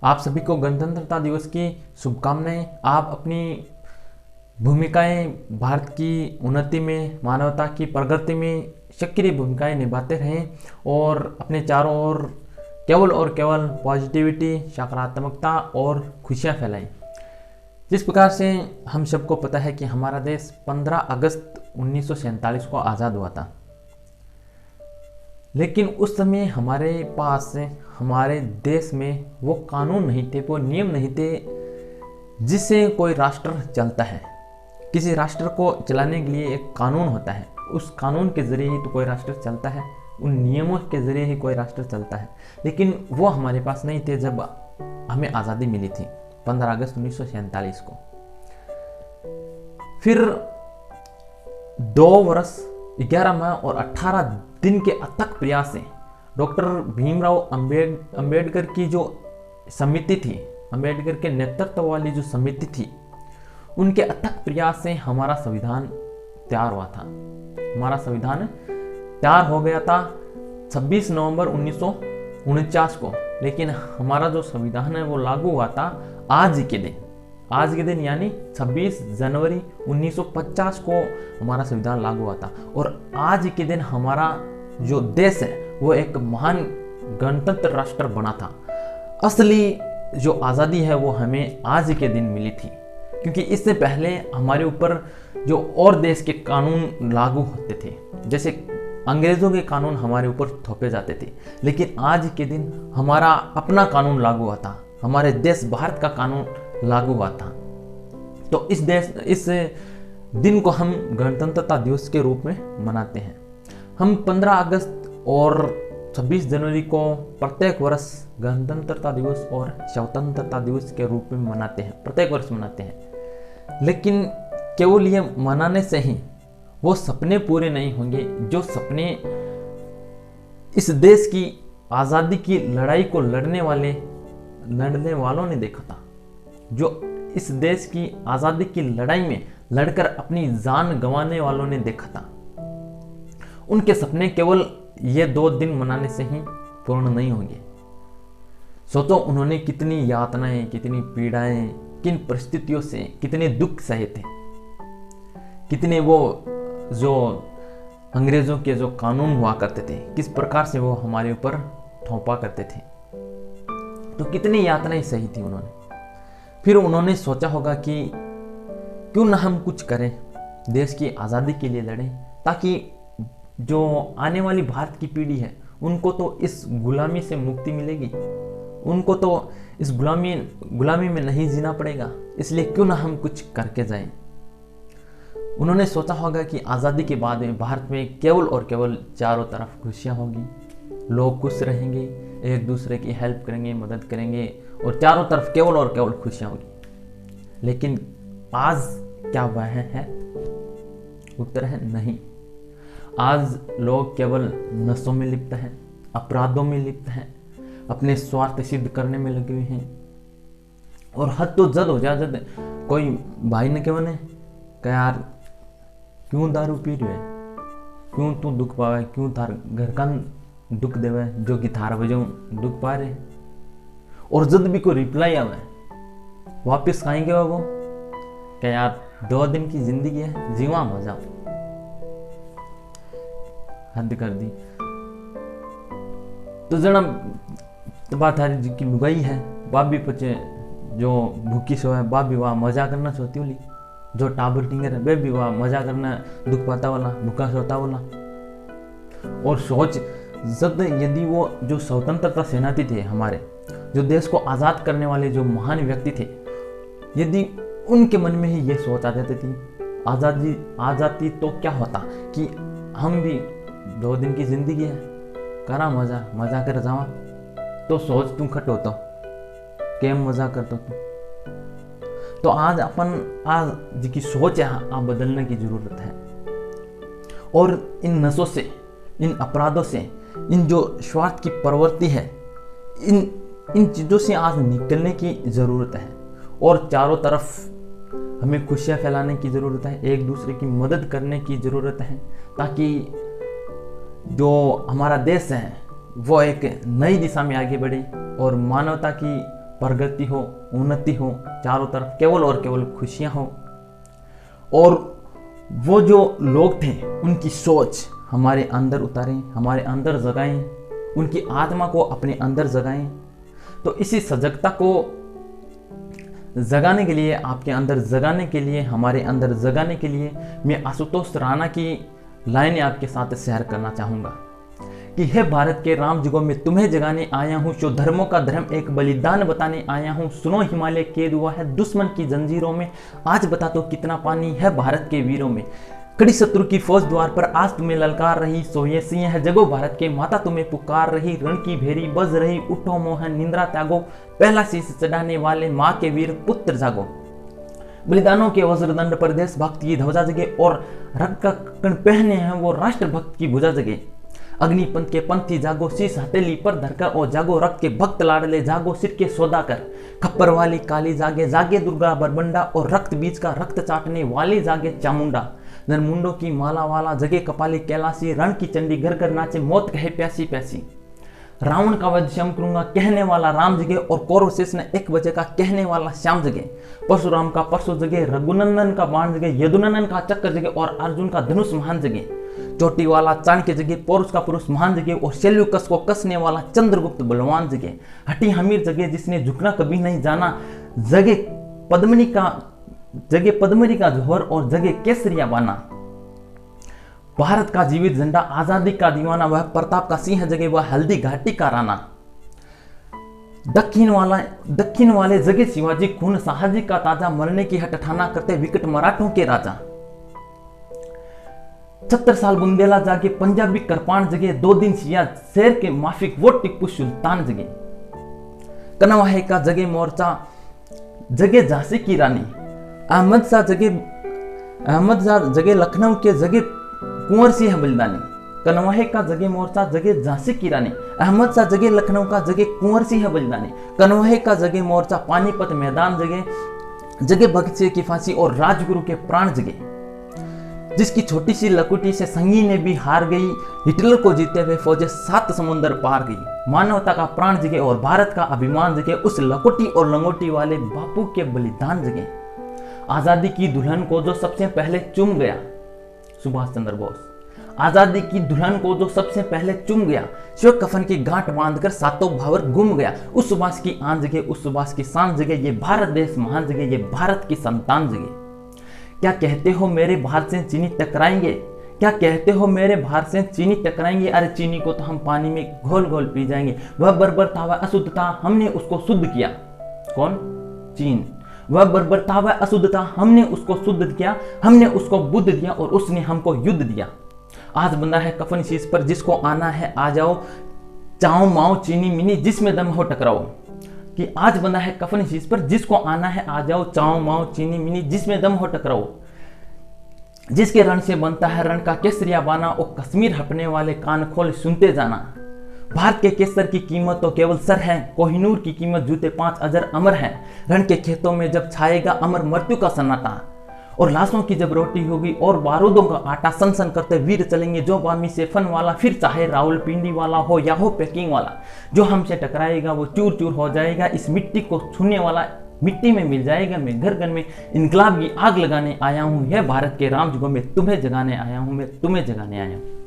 आप सभी को गणतंत्रता दिवस की शुभकामनाएं। आप अपनी भूमिकाएं भारत की उन्नति में, मानवता की प्रगति में सक्रिय भूमिकाएं निभाते रहें और अपने चारों ओर केवल और केवल पॉजिटिविटी, सकारात्मकता और खुशियां फैलाएं। जिस प्रकार से हम सबको पता है कि हमारा देश 15 अगस्त 1947 को आज़ाद हुआ था, लेकिन उस समय हमारे पास, हमारे देश में वो कानून नहीं थे, वो नियम नहीं थे जिससे कोई राष्ट्र चलता है। किसी राष्ट्र को चलाने के लिए एक कानून होता है, उस कानून के जरिए ही तो कोई राष्ट्र चलता है, उन नियमों के जरिए ही कोई राष्ट्र चलता है। लेकिन वो हमारे पास नहीं थे जब हमें आज़ादी मिली थी 15 अगस्त 1947 को। फिर 2 वर्ष 11 माह और 18 दिन के अथक प्रयास से डॉक्टर भीमराव अंबेडकर की जो समिति थी, अंबेडकर के नेतृत्व वाली जो समिति थी, उनके अथक प्रयास से हमारा संविधान तैयार हुआ था। हमारा संविधान तैयार हो गया था 26 नवंबर 1949 को, लेकिन हमारा जो संविधान है वो लागू हुआ था आज के दिन यानी 26 जनवरी 1950 को हमारा संविधान लागू हुआ था। और आज के दिन हमारा जो देश है वो एक महान गणतंत्र राष्ट्र बना था। असली जो आज़ादी है वो हमें आज के दिन मिली थी, क्योंकि इससे पहले हमारे ऊपर जो और देश के कानून लागू होते थे, जैसे अंग्रेज़ों के कानून हमारे ऊपर थोपे जाते थे, लेकिन आज के दिन हमारा अपना कानून लागू हुआ था, हमारे देश भारत का कानून लागू हुआ था। तो इस दिन को हम गणतंत्रता दिवस के रूप में मनाते हैं। हम 15 अगस्त और 26 जनवरी को प्रत्येक वर्ष गणतंत्रता दिवस और स्वतंत्रता दिवस के रूप में मनाते हैं, प्रत्येक वर्ष मनाते हैं। लेकिन केवल ये मनाने से ही वो सपने पूरे नहीं होंगे जो सपने इस देश की आज़ादी की लड़ाई को लड़ने वालों ने देखा था, जो इस देश की आज़ादी की लड़ाई में लड़कर अपनी जान गंवाने वालों ने देखा था। उनके सपने केवल ये 2 दिन मनाने से ही पूर्ण नहीं होंगे। सोचो उन्होंने कितनी यातनाएं, कितनी पीड़ाएं, किन परिस्थितियों से कितने दुख सहे थे, कितने वो जो अंग्रेजों के जो कानून हुआ करते थे किस प्रकार से वो हमारे ऊपर थोपा करते थे, तो कितनी यातनाएं सही थी उन्होंने। फिर उन्होंने सोचा होगा कि क्यों ना हम कुछ करें, देश की आज़ादी के लिए लड़ें, ताकि जो आने वाली भारत की पीढ़ी है उनको तो इस गुलामी से मुक्ति मिलेगी, उनको तो इस गुलामी में नहीं जीना पड़ेगा, इसलिए क्यों ना हम कुछ करके जाएं। उन्होंने सोचा होगा कि आज़ादी के बाद में भारत में केवल और केवल चारों तरफ खुशियाँ होगी, लोग खुश रहेंगे, एक दूसरे की हेल्प करेंगे, मदद करेंगे और चारों तरफ केवल और केवल खुशियाँ होगी। लेकिन आज क्या वह है? उत्तर है नहीं। आज लोग केवल नशों में लिप्त हैं, अपराधों में लिप्त हैं, अपने स्वार्थ सिद्ध करने में लगे हुए हैं। और हद तो जद हो जाए, जद कोई भाई ने क्या बने क्या यार क्यों दारू पी रहे है, क्यों तू दुख पावे, क्यों थार घर का दुख देवे जो कि थार वजह दुख पा रहे। और जब भी कोई रिप्लाई आवे वापिस खाएंगे वो क्या यार 2 दिन की जिंदगी है, जीवा मजा। हद कर दी। तो जना बात हारी की लुगाई है, बाप भी पचे जो भूखी सो है, बाप भी वहाँ मजा करना सोती होली, जो टाबर टिंगर है वे भी वहाँ मजा करना, दुख पाता वाला, भूखा सोता वाला। और सोच जब यदि वो जो स्वतंत्रता सेनानी थे हमारे, जो देश को आज़ाद करने वाले जो महान व्यक्ति थे, यदि उनके मन में ही ये सोच आ जाती थी आज़ादी आ जाती तो क्या होता कि हम भी 2 दिन की जिंदगी है, करा मजा कर जावा। तो सोच तुम खट होता केम मजा करता तो आज आज की सोच है आप बदलने की जरूरत है। और इन नशों से, इन अपराधों से, इन जो स्वार्थ की प्रवृत्ति है, इन चीज़ों से आज निकलने की ज़रूरत है। और चारों तरफ हमें खुशियाँ फैलाने की ज़रूरत है, एक दूसरे की मदद करने की ज़रूरत है, ताकि जो हमारा देश है वो एक नई दिशा में आगे बढ़े और मानवता की प्रगति हो, उन्नति हो, चारों तरफ केवल और केवल खुशियां हो। और वो जो लोग थे उनकी सोच हमारे अंदर उतारें, हमारे अंदर जगाएं, उनकी आत्मा को अपने अंदर जगाएं। तो इसी सजगता को जगाने के लिए, आपके अंदर जगाने के लिए, हमारे अंदर जगाने के लिए मैं आशुतोष राणा की लाइनें आपके साथ शेयर करना चाहूँगा कि हे भारत के राम जुगों में तुम्हें जगाने आया हूँ, जो धर्मों का धर्म एक बलिदान बताने आया हूँ। सुनो हिमालय कैद हुआ है दुश्मन की जंजीरों में, आज बता दो कितना पानी है भारत के वीरों में। कड़ी शत्रु की फौज द्वार पर आज तुम्हें ललकार रही, सोये सिंह है जगो भारत के, माता तुम्हें पुकार रही, रण की भेरी बज रही, उठो मोहन निंद्रा त्यागो, पहला शीश चढ़ाने वाले माँ के वीर पुत्र जागो। बलिदानों के वज्रदंड पर देशभक्त की ध्वजा जगे, और रक्त का कण पहने हैं वो राष्ट्रभक्त की भुजा जगे। अग्निपंथ के पंथी जागो, शीश हथेली पर धरकर और जागो, रक्त के भक्त लाडले जागो, सिर के सौदा कर, खप्पर वाली काली जागे, जागे दुर्गा बरबंडा, और रक्त बीज का रक्त चाटने वाली जागे चामुंडा। नरमुंडों की माला वाला जगे कपाली कैलाशी, रण की चंडी घर घर नाचे, मौत कहे प्यासी प्यासी। रावण का वध श्याम करूंगा कहने वाला राम जगे, और कौरव शेष ने 1 बजे का कहने वाला श्याम जगे। परशुराम का परशु जगे, रघुनंदन का बाण जगे, यदुनंदन का चक्र जगे, और अर्जुन का धनुष महान जगे। चोटी वाला चाणक्य जगे, पौरुष का पुरुष महान जगे, और शैल्युकस को कसने वाला चंद्रगुप्त बलवान जगे। हठी हमीर जगे जिसने झुकना कभी नहीं जाना, जगे पद्मनी का जोहर, और जगे केसरिया बाना। भारत का जीवित झंडा आजादी का दीवाना, वह प्रताप का सिंह जगे, वह हल्दी घाटी का राणा। दक्षिण वाले जगे शिवाजी, खून साहजी का ताजा, मरने की हट ठाना करते विकट मराठों के राजा। 70 साल बुंदेला जागे, पंजाबी करपान जगे, 2 दिन सिया शेर के माफिक वो टिप्पू सुल्तान जगे। कनवाहे का जगे मोर्चा, जगे झांसी की रानी। अहमद शाह जगे लखनऊ के, जगे कुंवर सिंह बलिदानी। कनवाहे का जगे मोर्चा, जगे झांसी की रानी। अहमद शाह जगे लखनऊ का, जगे कुंवर सिंह बलिदानी। कनवाहे का जगे मोर्चा, पानीपत मैदान जगे, जगे भगत सिंह की फांसी, और राजगुरु के प्राण जगे। जिसकी छोटी सी लकुटी से संगी ने भी हार गई, हिटलर को जीते हुए फौजें 7 समुंदर पार गई। मानवता का प्राण जगे और भारत का अभिमान जगे, उस लकुटी और लंगोटी वाले बापू के बलिदान जगे। आजादी की दुल्हन को जो सबसे पहले चूम गया, सुभाष चंद्र बोस। आजादी की दुल्हन को जो सबसे पहले चूम गया, श्वेत कफन की गांठ बांधकर सातों भावर घूम गया। उस सुभाष की आन जगे, उस सुभाष की शान जगे, ये भारत देश महान जगे, ये भारत की संतान जगे। क्या कहते हो मेरे भारत से चीनी टकराएंगे, क्या कहते हो मेरे भारत से चीनी टकराएंगे, अरे चीनी को तो हम पानी में घोल घोल पी जाएंगे। वह बर्बर था, वह अशुद्ध था, हमने उसको शुद्ध किया। कौन? चीन। वह बर्बर था, वह अशुद्ध था, हमने उसको शुद्ध किया, हमने उसको बुद्ध दिया, और उसने हमको युद्ध दिया। आज बंदा है कफन शीश पर, जिसको आना है आ जाओ, चाओ माओ चीनी मिनी जिसमें दम हो टकराओ। कि आज बंदा है कफन शीश पर, जिसको आना है आ जाओ, चाओ माओ चीनी मिनी जिसमें दम हो टकराओ। जिसके रण से बनता है रण का केसरिया बाना, और कश्मीर हटने वाले कान खोल सुनते जाना। भारत के केसर की कीमत तो केवल सर है, कोहिनूर की कीमत जूते 5 अजर अमर है। रण के खेतों में जब छाएगा अमर मृत्यु का सन्नाटा, और लाशों की जब रोटी होगी और बारूदों का आटा, सन सन करते वीर चलेंगे जो बामी से फन वाला, फिर चाहे रावलपिंडी वाला हो या हो पैकिंग वाला। जो हमसे टकराएगा वो चूर चूर हो जाएगा, इस मिट्टी को छूने वाला मिट्टी में मिल जाएगा। मैं घर घर में इनकलाब की आग लगाने आया हूँ, यह भारत के राम जुगों में तुम्हें जगाने आया हूँ, मैं तुम्हें जगाने आया हूँ।